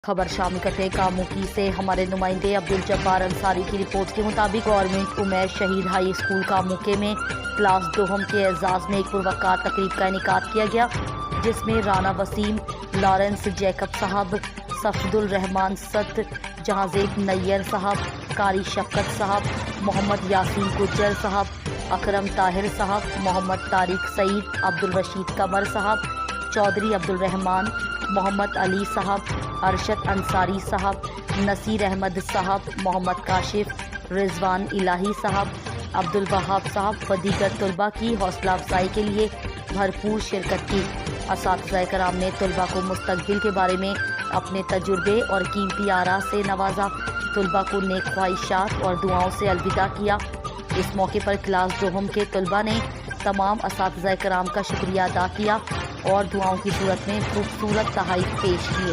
خبر شامل کرتے کاموکی سے ہمارے نمائندے عبدالجبار انصاری کی رپورٹ کے مطابق گورنمنٹ عمیر شہید ہائی اسکول کاموکے میں کلاس دوم کے اعزاز میں ایک پروقار تقریب کا انعقاد کیا گیا، جس میں رانا وسیم، لارنس جیکب صاحب، صفد الرحمان ست، جہازیب نیئر صاحب، قاری شفقت صاحب، محمد یاسین گجر صاحب، اکرم طاہر صاحب، محمد طارق سعید، عبدالرشید قمر صاحب، چودھری عبدالرحمان، محمد علی صاحب، ارشد انصاری صاحب، نصیر احمد صاحب، محمد کاشف، رضوان الہی صاحب، عبدالوہاب صاحب و دیگر طلباء کی حوصلہ افزائی کے لیے بھرپور شرکت کی۔ اساتذہ کرام نے طلباء کو مستقبل کے بارے میں اپنے تجربے اور قیمتی آراء سے نوازا، طلباء کو نیک خواہشات اور دعاؤں سے الوداع کیا۔ اس موقع پر کلاس دوم کے طلباء نے تمام اساتذہ کرام کا شکریہ ادا کیا اور دعاؤں کی صورت میں خوبصورت تحائف پیش کیے۔